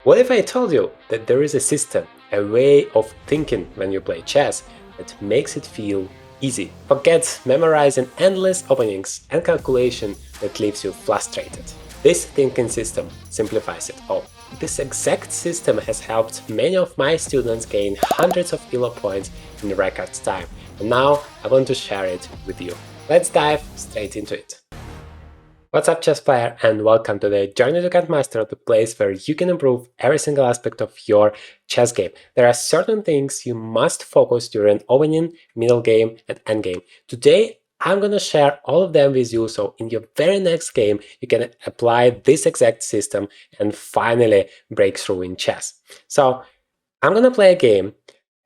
What if I told you that there is a system, a way of thinking when you play chess that makes it feel easy? Forget memorizing endless openings and calculation that leaves you frustrated. This thinking system simplifies it all. This exact system has helped many of my students gain hundreds of elo points in record time, and now I want to share it with you. Let's dive straight into it. What's up, chess player, and welcome to the Journey to Grandmaster, the place where you can improve every single aspect of your chess game. There are certain things you must focus during opening, middle game, and endgame. Today, I'm going to share all of them with you, so in your very next game, you can apply this exact system and finally break through in chess. So, I'm going to play a game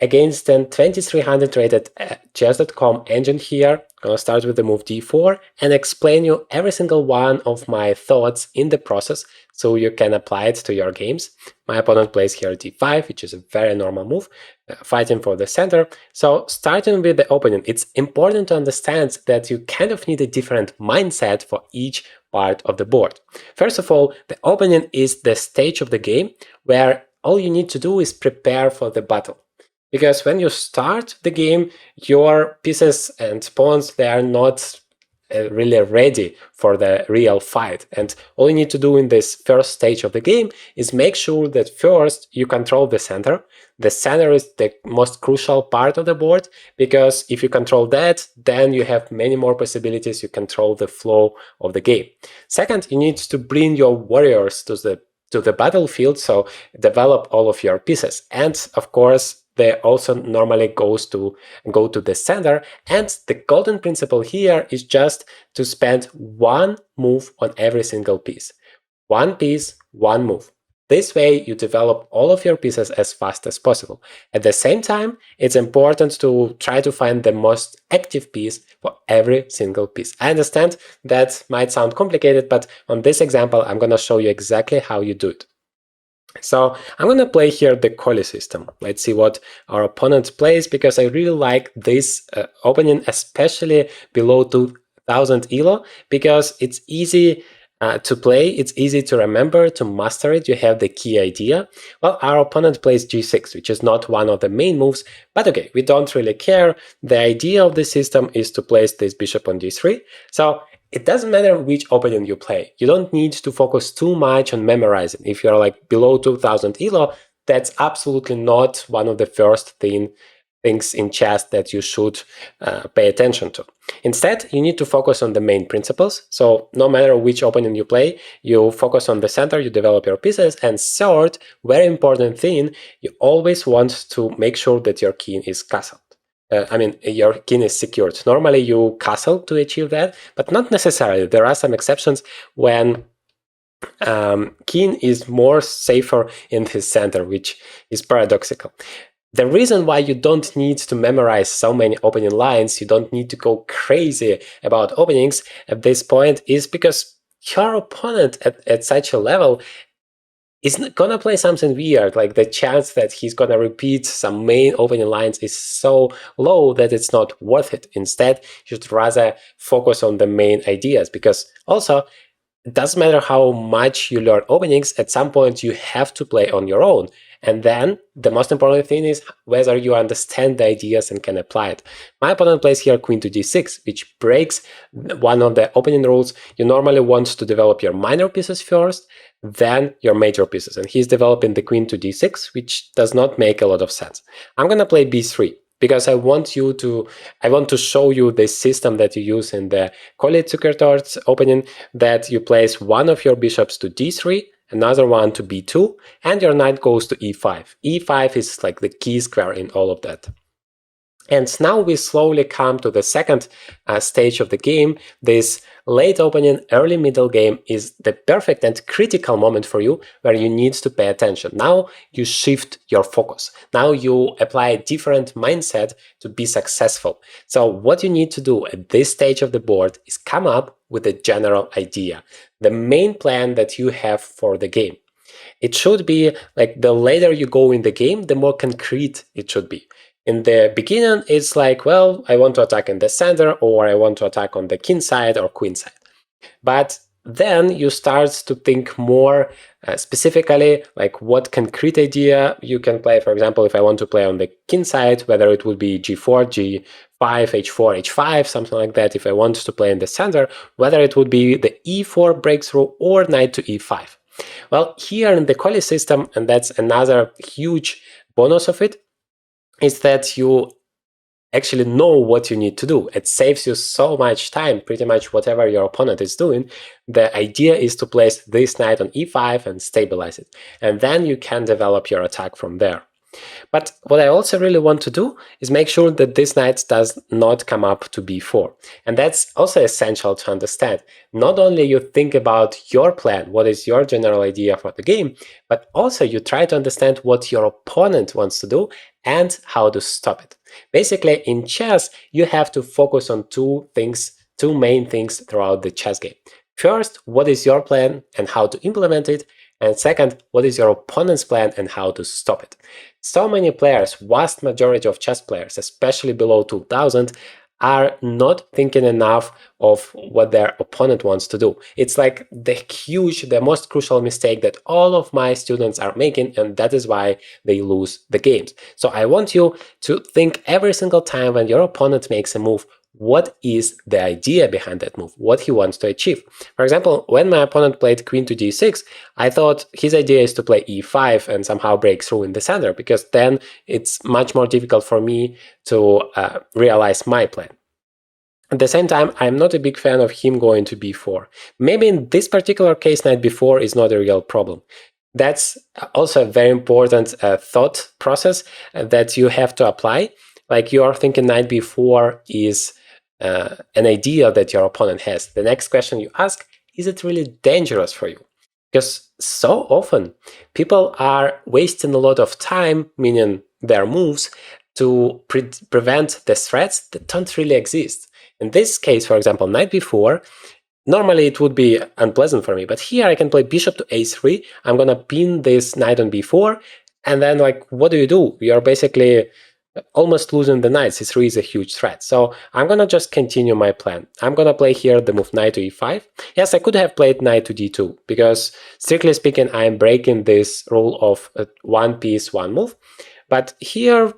against an 2300 rated chess.com engine here. I'm going to start with the move d4 and explain you every single one of my thoughts in the process so you can apply it to your games. My opponent plays here d5, which is a very normal move, fighting for the center. So starting with the opening, it's important to understand that you kind of need a different mindset for each part of the board. First of all, the opening is the stage of the game where all you need to do is prepare for the battle. Because when you start the game, your pieces and pawns, they are not really ready for the real fight. And all you need to do in this first stage of the game is make sure that first you control the center. The center is the most crucial part of the board, because if you control that, then you have many more possibilities. You control the flow of the game. Second, you need to bring your warriors to the battlefield, so develop all of your pieces. And of course, they also normally go to the center, and the golden principle here is just to spend one move on every single piece. One piece, one move. This way you develop all of your pieces as fast as possible. At the same time, it's important to try to find the most active piece for every single piece. I understand that might sound complicated, but on this example, I'm going to show you exactly how you do it. So I'm going to play here the Collie system. Let's see what our opponent plays, because I really like this opening, especially below 2000 elo, because it's easy to play, it's easy to remember, to master it. You have the key idea. Well, our opponent plays g6, which is not one of the main moves, but okay, we don't really care. The idea of the system is to place this bishop on d3. So it doesn't matter which opening you play. You don't need to focus too much on memorizing. If you're like below 2000 elo, that's absolutely not one of the first things in chess that you should pay attention to. Instead, you need to focus on the main principles. So no matter which opening you play, you focus on the center, you develop your pieces. And third, very important thing, you always want to make sure that your king is castled. Your king is secured. Normally you castle to achieve that, but not necessarily. There are some exceptions when king is more safer in his center, which is paradoxical. The reason why you don't need to memorize so many opening lines, you don't need to go crazy about openings at this point, is because your opponent at such a level is gonna play something weird. Like the chance that he's gonna repeat some main opening lines is so low that it's not worth it. Instead, you should rather focus on the main ideas, because also it doesn't matter how much you learn openings, at some point you have to play on your own. And then the most important thing is whether you understand the ideas and can apply it. My opponent plays here queen to d6, which breaks one of the opening rules. You normally want to develop your minor pieces first, then your major pieces. And he's developing the queen to d6, which does not make a lot of sense. I'm going to play b3. Because I want to show you the system that you use in the Collie opening, that you place one of your bishops to d3, another one to b2, and your knight goes to e5. e5 is like the key square in all of that. And now we slowly come to the second stage of the game. This late opening, early middle game is the perfect and critical moment for you, where you need to pay attention. Now you shift your focus. Now you apply a different mindset to be successful. So what you need to do at this stage of the board is come up with a general idea, the main plan that you have for the game. It should be like the later you go in the game, the more concrete it should be. In the beginning, it's like, well, I want to attack in the center, or I want to attack on the king side or queen side. But then you start to think more specifically, like what concrete idea you can play. For example, if I want to play on the king side, whether it would be g4, g5, h4, h5, something like that. If I want to play in the center, whether it would be the e4 breakthrough or knight to e5. Well, here in the Collie system, and that's another huge bonus of it, is that you actually know what you need to do. It saves you so much time, pretty much whatever your opponent is doing. The idea is to place this knight on e5 and stabilize it. And then you can develop your attack from there. But what I also really want to do is make sure that this knight does not come up to b4. And that's also essential to understand. Not only you think about your plan, what is your general idea for the game, but also you try to understand what your opponent wants to do and how to stop it. Basically, in chess, you have to focus on two main things throughout the chess game. First, what is your plan and how to implement it? And second, what is your opponent's plan and how to stop it? So many players, vast majority of chess players, especially below 2000, are not thinking enough of what their opponent wants to do. It's like the most crucial mistake that all of my students are making, and that is why they lose the games. So I want you to think every single time when your opponent makes a move, what is the idea behind that move, what he wants to achieve. For example, when my opponent played queen to d6, I thought his idea is to play e5 and somehow break through in the center, because then it's much more difficult for me to realize my plan. At the same time, I'm not a big fan of him going to b4. Maybe in this particular case, knight b4 is not a real problem. That's also a very important thought process that you have to apply. Like, you are thinking knight b4 is an idea that your opponent has. The next question you ask, is it really dangerous for you? Because so often people are wasting a lot of time, meaning their moves, to prevent the threats that don't really exist. In this case, for example, knight b4, normally it would be unpleasant for me, but here I can play bishop to a3. I'm gonna pin this knight on b4, and then, like, what do? You're basically almost losing the knight. c3 is a huge threat. So I'm gonna just continue my plan. I'm gonna play here the move knight to e5. Yes, I could have played knight to d2, because strictly speaking, I'm breaking this rule of one piece, one move. But here,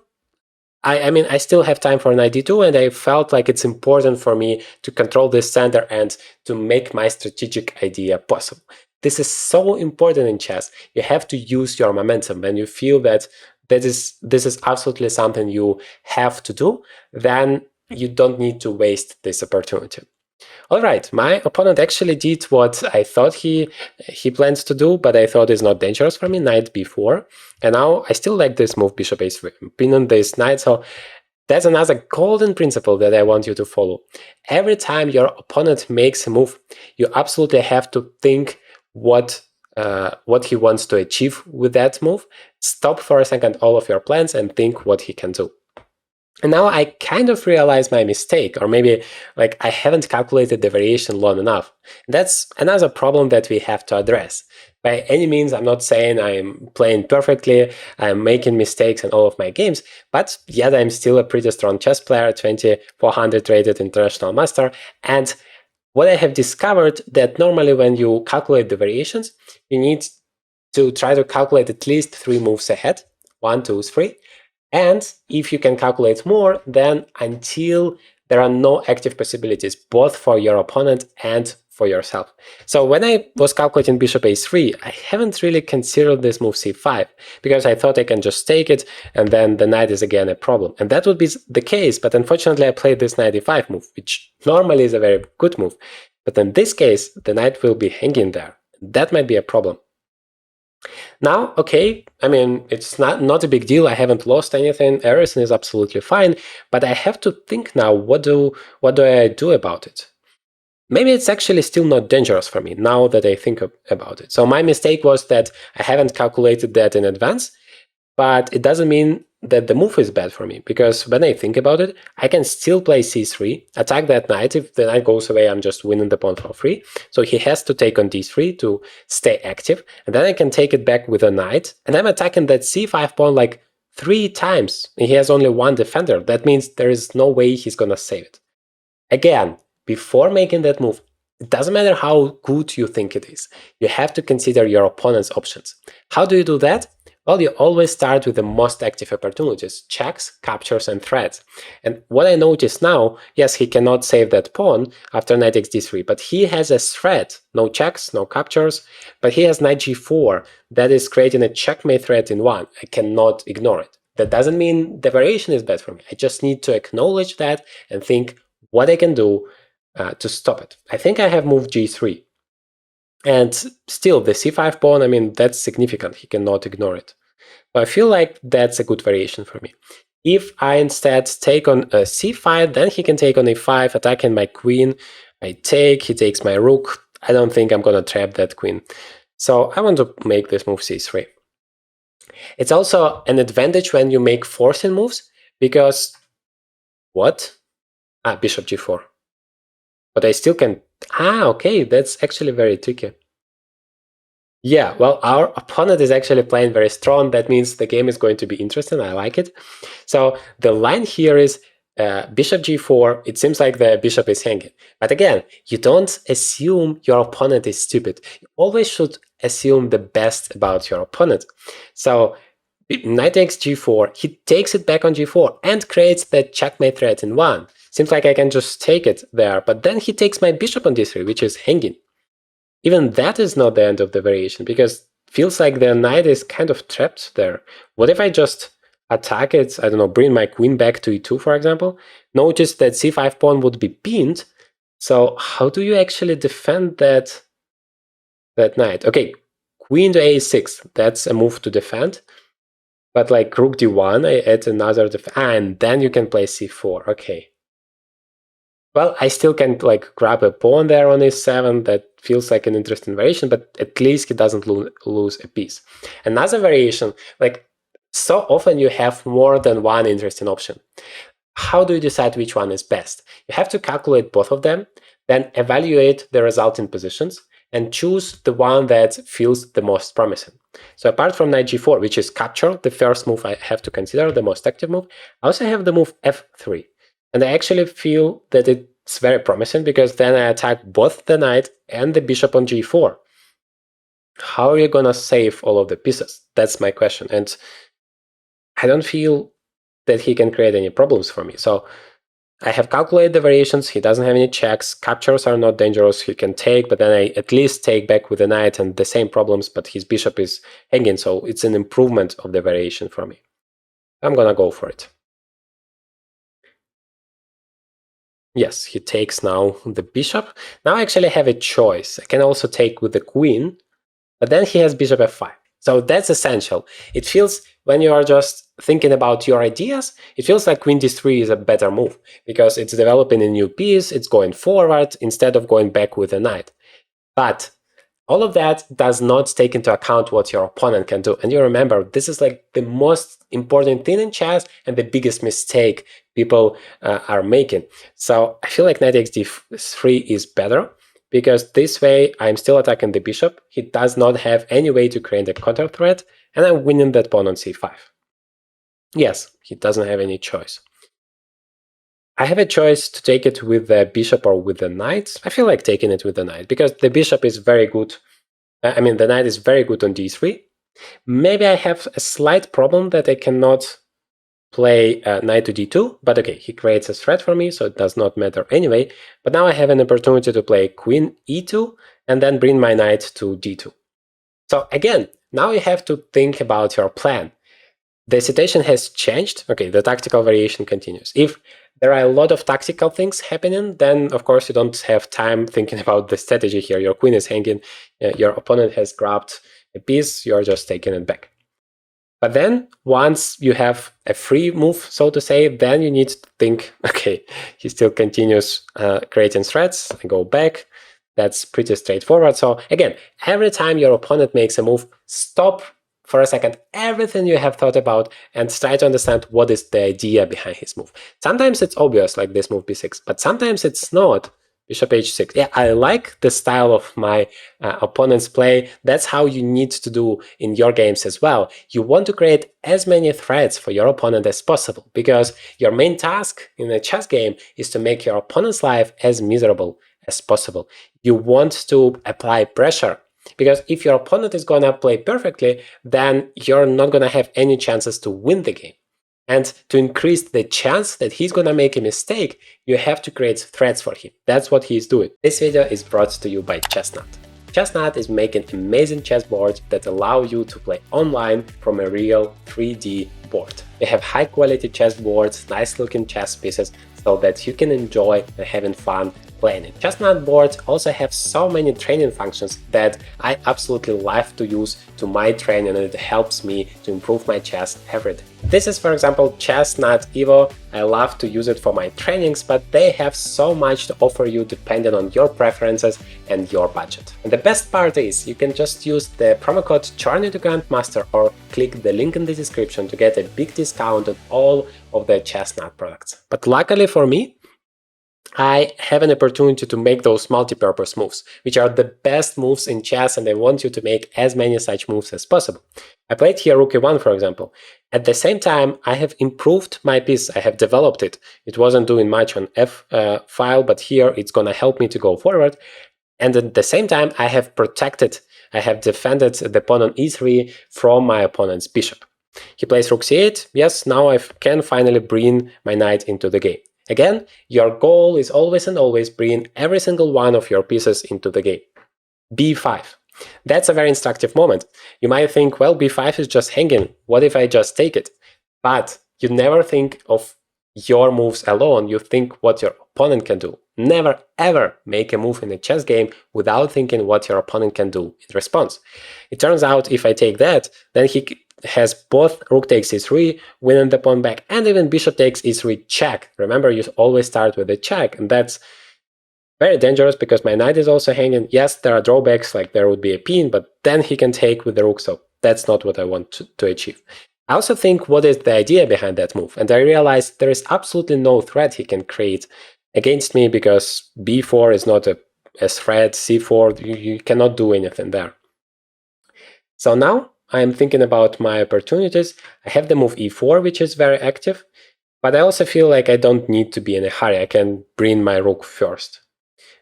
I mean, I still have time for knight d2, and I felt like it's important for me to control this center and to make my strategic idea possible. This is so important in chess. You have to use your momentum. When you feel that this is absolutely something you have to do, then you don't need to waste this opportunity. All right, my opponent actually did what I thought he plans to do, but I thought is not dangerous for me, knight b4. And now I still like this move, bishop a3, pinning this knight. So that's another golden principle that I want you to follow. Every time your opponent makes a move, you absolutely have to think what he wants to achieve with that move. Stop for a second all of your plans and think what he can do. And now I kind of realize my mistake, or maybe like I haven't calculated the variation long enough. That's another problem that we have to address. By any means, I'm not saying I'm playing perfectly, I'm making mistakes in all of my games, but yet I'm still a pretty strong chess player, 2400 rated international master. And what I have discovered that normally when you calculate the variations, you need to try to calculate at least 3 moves ahead, 1, 2, 3. And if you can calculate more, then until there are no active possibilities, both for your opponent and for yourself. So when I was calculating bishop a3, I haven't really considered this move c5, because I thought I can just take it, and then the knight is again a problem. And that would be the case, but unfortunately I played this knight e5 move, which normally is a very good move. But in this case, the knight will be hanging there. That might be a problem. Now, okay, I mean, it's not a big deal. I haven't lost anything. Everything is absolutely fine. But I have to think now, what do I do about it? Maybe it's actually still not dangerous for me now that I think about it. So my mistake was that I haven't calculated that in advance, but it doesn't mean that the move is bad for me, because when I think about it, I can still play c3, attack that knight. If the knight goes away, I'm just winning the pawn for free. So he has to take on d3 to stay active, and then I can take it back with a knight, and I'm attacking that c5 pawn like 3 times. He has only 1 defender. That means there is no way he's gonna save it. Again, before making that move, It doesn't matter how good you think it is. You have to consider your opponent's options. How do you do that? Well, you always start with the most active opportunities, checks, captures, and threats. And what I notice now, yes, he cannot save that pawn after knight takes d3, but he has a threat, no checks, no captures, but he has knight g4, that is creating a checkmate threat in one. I cannot ignore it. That doesn't mean the variation is bad for me. I just need to acknowledge that and think what I can do to stop it. I think I have moved g3. And still, the c5 pawn, I mean, that's significant. He cannot ignore it. So I feel like that's a good variation for me. If I instead take on a c5, then he can take on a5, attacking my queen. I take, he takes my rook. I don't think I'm going to trap that queen. So I want to make this move c3. It's also an advantage when you make forcing moves, because... What? Bishop g4. But I still can... okay, that's actually very tricky. Yeah, well, our opponent is actually playing very strong. That means the game is going to be interesting. I like it. So the line here is bishop g4. It seems like the bishop is hanging. But again, you don't assume your opponent is stupid. You always should assume the best about your opponent. So knight takes g4. He takes it back on g4 and creates that checkmate threat in one. Seems like I can just take it there. But then he takes my bishop on d3, which is hanging. Even that is not the end of the variation, because it feels like the knight is kind of trapped there. What if I just attack it, I don't know, bring my queen back to e2, for example? Notice that c5 pawn would be pinned. So how do you actually defend that knight? Okay, queen to a6, that's a move to defend. But like rook d1, I add another and then you can play c4. Okay. Well, I still can like grab a pawn there on a7. That feels like an interesting variation, but at least he doesn't lose a piece. Another variation, like so often you have more than one interesting option. How do you decide which one is best? You have to calculate both of them, then evaluate the resulting positions, and choose the one that feels the most promising. So apart from knight g4, which is capture, the first move I have to consider, the most active move, I also have the move f3. And I actually feel that it's very promising, because then I attack both the knight and the bishop on g4. How are you going to save all of the pieces? That's my question. And I don't feel that he can create any problems for me. So I have calculated the variations. He doesn't have any checks. Captures are not dangerous. He can take, but then I at least take back with the knight and the same problems, but his bishop is hanging. So it's an improvement of the variation for me. I'm going to go for it. Yes, he takes now the bishop. Now I actually have a choice. I can also take with the queen, but then he has bishop f5. So that's essential. It feels, when you are just thinking about your ideas, it feels like queen d3 is a better move, because it's developing a new piece, it's going forward instead of going back with the knight. But all of that does not take into account what your opponent can do. And you remember, this is like the most important thing in chess and the biggest mistake people are making. So I feel like knight takes d3 is better, because this way I'm still attacking the bishop. He does not have any way to create a counter threat, and I'm winning that pawn on c5. Yes, he doesn't have any choice. I have a choice to take it with the bishop or with the knight. I feel like taking it with the knight, because the bishop is very good. I mean, the knight is very good on d3. Maybe I have a slight problem that I cannot play knight to d2, but okay, he creates a threat for me, so it does not matter anyway. But now I have an opportunity to play queen e2 and then bring my knight to d2. So again, now you have to think about your plan. The situation has changed. Okay, the tactical variation continues. If there are a lot of tactical things happening, then of course you don't have time thinking about the strategy here. Your queen is hanging, your opponent has grabbed a piece, you're just taking it back. But then once you have a free move, so to say, then you need to think, okay, he still continues creating threats, and go back. That's pretty straightforward. So again, every time your opponent makes a move, stop for a second everything you have thought about and try to understand what is the idea behind his move. Sometimes it's obvious, like this move b6, but sometimes it's not. Bishop h6. Yeah, I like the style of my opponent's play. That's how you need to do in your games as well. You want to create as many threats for your opponent as possible, because your main task in a chess game is to make your opponent's life as miserable as possible. You want to apply pressure, because if your opponent is going to play perfectly, then you're not going to have any chances to win the game. And to increase the chance that he's going to make a mistake, you have to create threats for him. That's what he's doing. This video is brought to you by Chestnut. Chestnut is making amazing chessboards that allow you to play online from a real 3D board. They have high quality chessboards, nice looking chess pieces, so that you can enjoy and having fun playing it. Chestnut boards also have so many training functions that I absolutely love to use to my training, and it helps me to improve my chess every day. This is, for example, Chestnut Evo. I love to use it for my trainings, but they have so much to offer you depending on your preferences and your budget. And the best part is you can just use the promo code Journey to Grandmaster or click the link in the description to get a big discount on all of the Chestnut products. But luckily for me, I have an opportunity to make those multi-purpose moves, which are the best moves in chess, and I want you to make as many such moves as possible. I played here Rook E1, for example. At the same time, I have improved my piece, I have developed it. It wasn't doing much on F file, but here it's gonna help me to go forward. And at the same time, I have defended the pawn on E3 from my opponent's bishop. He plays Rook C8. Yes, now I can finally bring my knight into the game. Again, your goal is always and always bring every single one of your pieces into the game. B5. That's a very instructive moment. You might think, well, B5 is just hanging. What if I just take it? But you never think of your moves alone. You think what your opponent can do. Never ever make a move in a chess game without thinking what your opponent can do in response. It turns out if I take that, then he has both rook takes e3, winning the pawn back, and even bishop takes e3 check. Remember, you always start with a check, and that's very dangerous because my knight is also hanging. Yes, there are drawbacks, like there would be a pin, but then he can take with the rook, so that's not what I want to achieve. I also think what is the idea behind that move, and I realized there is absolutely no threat he can create against me because b4 is not a threat, c4, you cannot do anything there. So now I'm thinking about my opportunities. I have the move e4, which is very active, but I also feel like I don't need to be in a hurry. I can bring my rook first.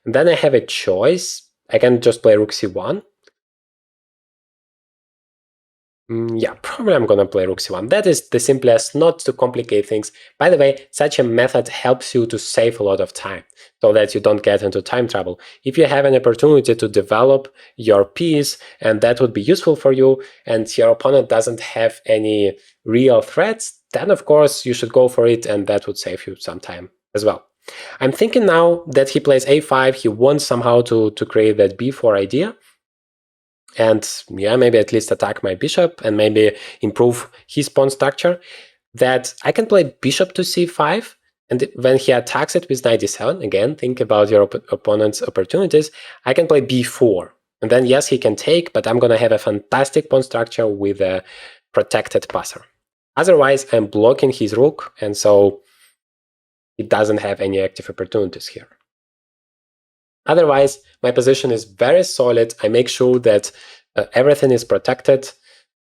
And then I have a choice. I can just play rook c1. Yeah, probably I'm gonna play rook c1. That is the simplest, not to complicate things. By the way, such a method helps you to save a lot of time so that you don't get into time trouble. If you have an opportunity to develop your piece and that would be useful for you, and your opponent doesn't have any real threats, then of course you should go for it, and that would save you some time as well. I'm thinking now that he plays a5, he wants somehow to create that b4 idea. And yeah, maybe at least attack my bishop and maybe improve his pawn structure, that I can play bishop to c5, and when he attacks it with knight d7, again, think about your opponent's opportunities, I can play b4. And then yes, he can take, but I'm gonna have a fantastic pawn structure with a protected passer. Otherwise, I'm blocking his rook, and so it doesn't have any active opportunities here. Otherwise, my position is very solid. I make sure that everything is protected.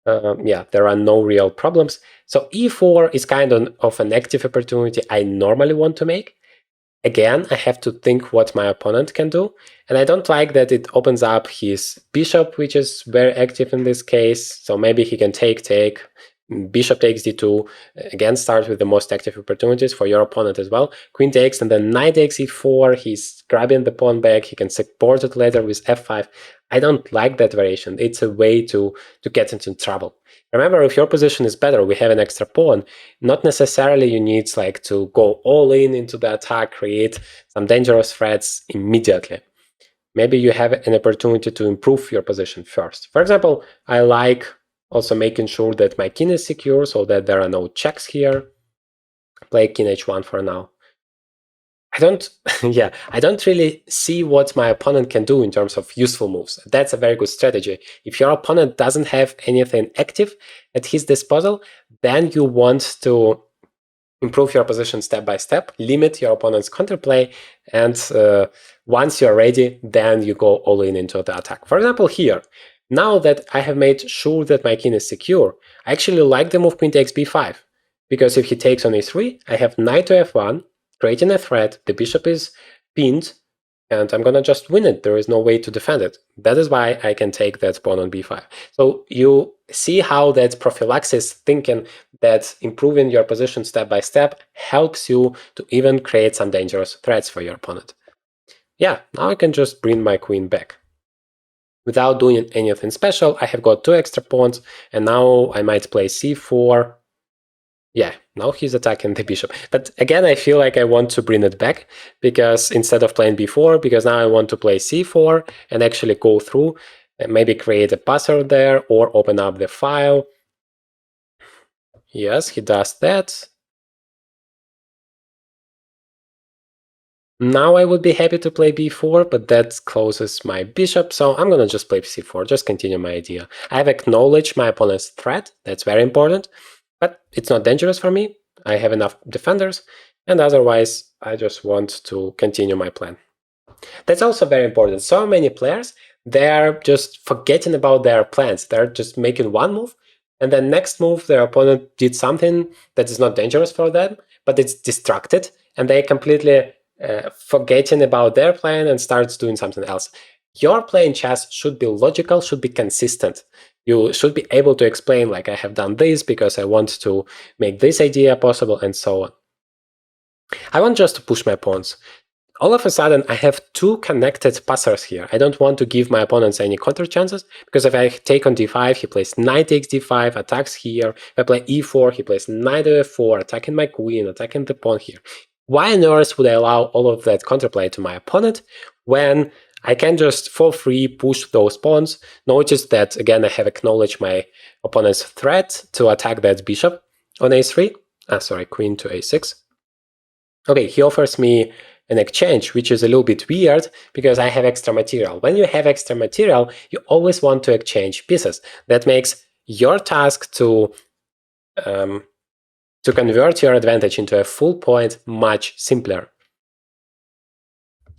Yeah, there are no real problems. So e4 is kind of an active opportunity I normally want to make. Again, I have to think what my opponent can do. And I don't like that it opens up his bishop, which is very active in this case. So maybe he can take. Bishop takes d2, again start with the most active opportunities for your opponent as well. Queen takes, and then knight takes e4, he's grabbing the pawn back, he can support it later with f5. I don't like that variation. It's a way to get into trouble. Remember, if your position is better, we have an extra pawn, not necessarily you need like to go all in into the attack, create some dangerous threats immediately. Maybe you have an opportunity to improve your position first. For example, I like also making sure that my king is secure so that there are no checks here. Play king h1 for now. I don't really see what my opponent can do in terms of useful moves. That's a very good strategy. If your opponent doesn't have anything active at his disposal, then you want to improve your position step by step, limit your opponent's counterplay, and once you're ready, then you go all in into the attack. For example, here, now that I have made sure that my king is secure, I actually like the move queen takes b5, because if he takes on e3, I have knight to f1, creating a threat, the bishop is pinned, and I'm gonna just win it. There is no way to defend it. That is why I can take that pawn on b5. So you see how that prophylaxis thinking, that improving your position step by step, helps you to even create some dangerous threats for your opponent. Yeah, now I can just bring my queen back. Without doing anything special, I have got 2 extra pawns, and now I might play c4. Yeah, now he's attacking the bishop. But again, I feel like I want to bring it back, because instead of playing b4, because now I want to play c4 and actually go through, and maybe create a passer there or open up the file. Yes, he does that. Now I would be happy to play b4, but that closes my bishop, so I'm gonna just play c4, just continue my idea. I have acknowledged my opponent's threat, that's very important, but it's not dangerous for me. I have enough defenders, and otherwise I just want to continue my plan. That's also very important. So many players, they are just forgetting about their plans. They're just making one move, and then next move their opponent did something that is not dangerous for them, but it's distracted, and they completely forgetting about their plan and starts doing something else. Your play in chess should be logical, should be consistent. You should be able to explain, like, I have done this because I want to make this idea possible, and so on. I want just to push my pawns. All of a sudden, I have 2 connected passers here. I don't want to give my opponents any counter chances, because if I take on d5, he plays knight takes d5, attacks here. If I play e4, he plays knight f4, attacking my queen, attacking the pawn here. Why on earth would I allow all of that counterplay to my opponent when I can just for free push those pawns? Notice that, again, I have acknowledged my opponent's threat to attack that bishop on a3. Sorry, queen to a6. Okay, he offers me an exchange, which is a little bit weird because I have extra material. When you have extra material, you always want to exchange pieces. That makes your task to convert your advantage into a full point much simpler.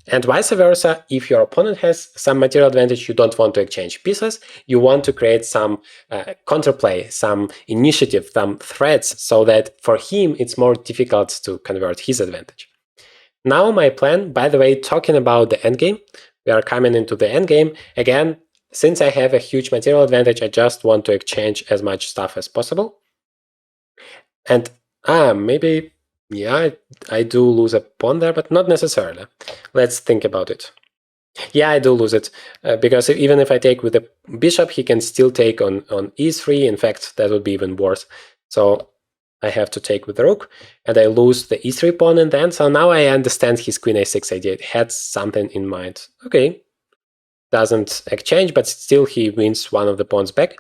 And vice versa, if your opponent has some material advantage, you don't want to exchange pieces, you want to create some counterplay, some initiative, some threats, so that for him it's more difficult to convert his advantage. Now my plan, by the way, talking about the endgame, we are coming into the endgame. Again, since I have a huge material advantage, I just want to exchange as much stuff as possible. And maybe, yeah, I do lose a pawn there, but not necessarily. Let's think about it. Yeah, I do lose it, because even if I take with the bishop, he can still take on e3. In fact, that would be even worse. So I have to take with the rook, and I lose the e3 pawn in the end. So now I understand his queen a6 idea. It had something in mind. Okay, doesn't exchange, but still he wins one of the pawns back.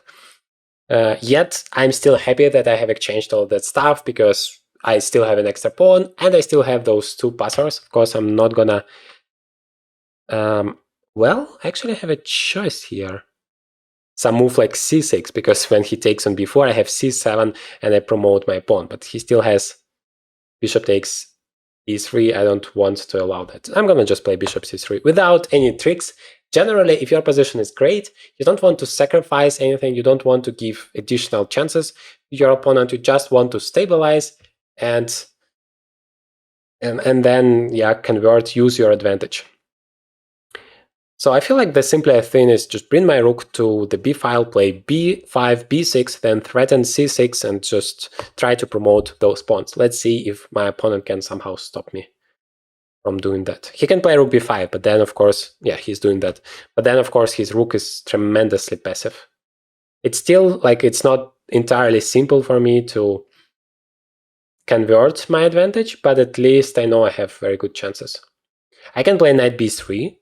Yet I'm still happy that I have exchanged all that stuff, because I still have an extra pawn, and I still have those 2 passers. Of course, I'm not gonna... well, actually I have a choice here. Some move like c6, because when he takes on b4, I have c7 and I promote my pawn, but he still has bishop takes e3. I don't want to allow that. I'm gonna just play bishop c3 without any tricks. Generally, if your position is great, you don't want to sacrifice anything, you don't want to give additional chances to your opponent, you just want to stabilize and then, yeah, convert, use your advantage. So I feel like the simplest thing is just bring my rook to the b file, play b5, b6, then threaten c6, and just try to promote those pawns. Let's see if my opponent can somehow stop me from doing that. He can play rook b5, but then, of course, yeah, he's doing that. But then, of course, his rook is tremendously passive. It's still, like, it's not entirely simple for me to convert my advantage, but at least I know I have very good chances. I can play knight b3,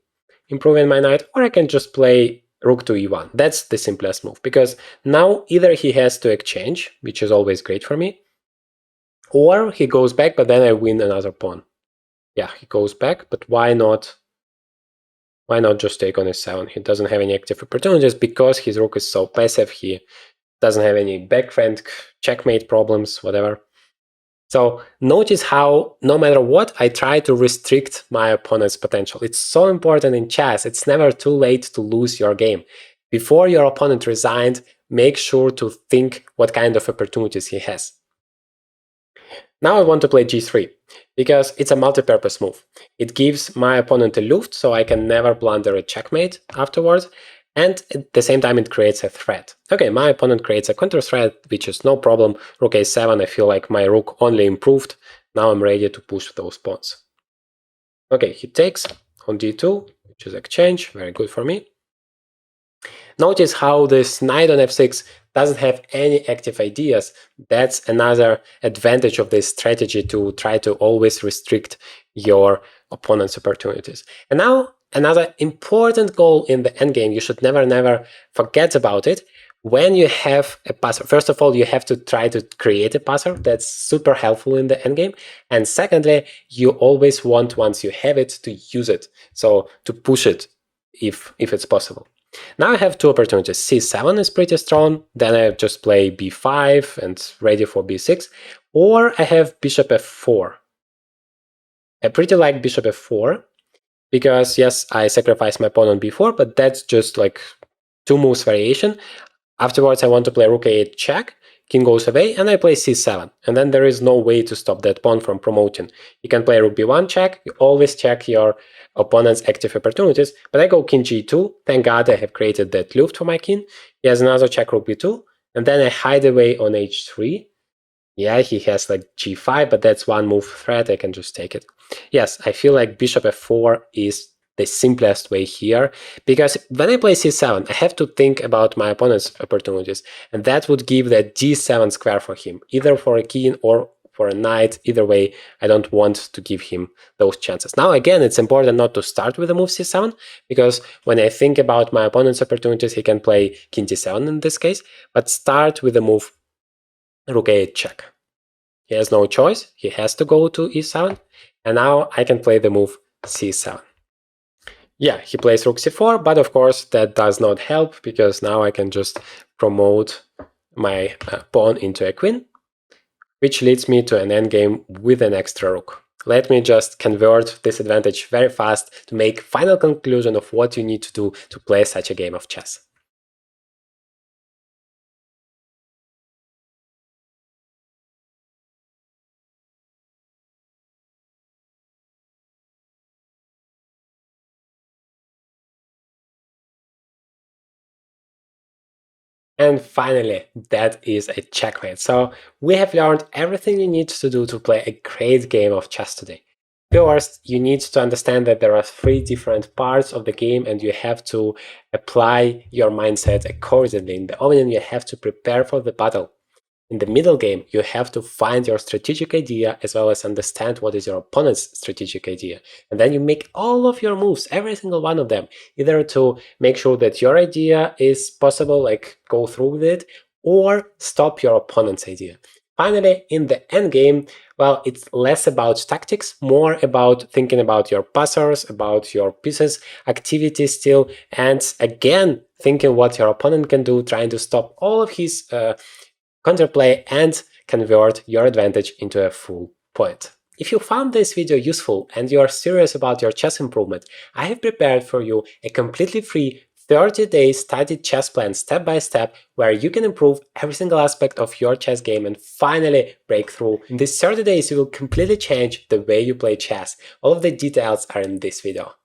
improving my knight, or I can just play rook to e1. That's the simplest move, because now either he has to exchange, which is always great for me, or he goes back, but then I win another pawn. Yeah, he goes back, but why not? Why not just take on e7? He doesn't have any active opportunities because his rook is so passive. He doesn't have any backhand checkmate problems, whatever. So notice how, no matter what, I try to restrict my opponent's potential. It's so important in chess. It's never too late to lose your game. Before your opponent resigns, make sure to think what kind of opportunities he has. Now I want to play g3, because it's a multi-purpose move. It gives my opponent a luft, so I can never blunder a checkmate afterwards, and at the same time it creates a threat. Okay, my opponent creates a counter threat, which is no problem. Rook a7, I feel like my rook only improved. Now I'm ready to push those pawns. Okay, he takes on d2, which is exchange, very good for me. Notice how this knight on f6 doesn't have any active ideas. That's another advantage of this strategy, to try to always restrict your opponent's opportunities. And now another important goal in the endgame, you should never forget about it. When you have a passer, first of all, you have to try to create a passer. That's super helpful in the endgame. And secondly, you always want, once you have it, to use it. So to push it if it's possible. Now I have two opportunities. c7 is pretty strong, then I just play b5 and ready for b6, or I have bishop f4. I pretty like bishop f4, because yes, I sacrificed my pawn on b4, but that's just like two moves variation. Afterwards I want to play rook a8 check, king goes away, and I play c7, and then there is no way to stop that pawn from promoting. You can play rook b1 check, you always check your opponent's active opportunities, but I go king g2, thank god I have created that luft for my king. He has another check rook b2, and then I hide away on h3. Yeah, he has like g5, but that's one move threat, I can just take it. Yes, I feel like bishop f4 is the simplest way here, because when I play c7, I have to think about my opponent's opportunities, and that would give that d7 square for him, either for a king or for a knight. Either way, I don't want to give him those chances. Now, again, it's important not to start with the move c7, because when I think about my opponent's opportunities, he can play king d7 in this case, but start with the move rook a8 check. He has no choice, he has to go to e7, and now I can play the move c7. Yeah, he plays rook c4, but of course that does not help, because now I can just promote my pawn into a queen, which leads me to an endgame with an extra rook. Let me just convert this advantage very fast to make final conclusion of what you need to do to play such a game of chess. And finally, that is a checkmate. So we have learned everything you need to do to play a great game of chess today. First, you need to understand that there are three different parts of the game, and you have to apply your mindset accordingly. In the opening, you have to prepare for the battle. In the middle game, you have to find your strategic idea, as well as understand what is your opponent's strategic idea. And then you make all of your moves, every single one of them, either to make sure that your idea is possible, like go through with it, or stop your opponent's idea. Finally, in the end game, well, it's less about tactics, more about thinking about your passers, about your pieces, activity still, and again, thinking what your opponent can do, trying to stop all of his counterplay and convert your advantage into a full point. If you found this video useful and you are serious about your chess improvement, I have prepared for you a completely free 30-day studied chess plan step by step, where you can improve every single aspect of your chess game and finally break through. In these 30 days, you will completely change the way you play chess. All of the details are in this video.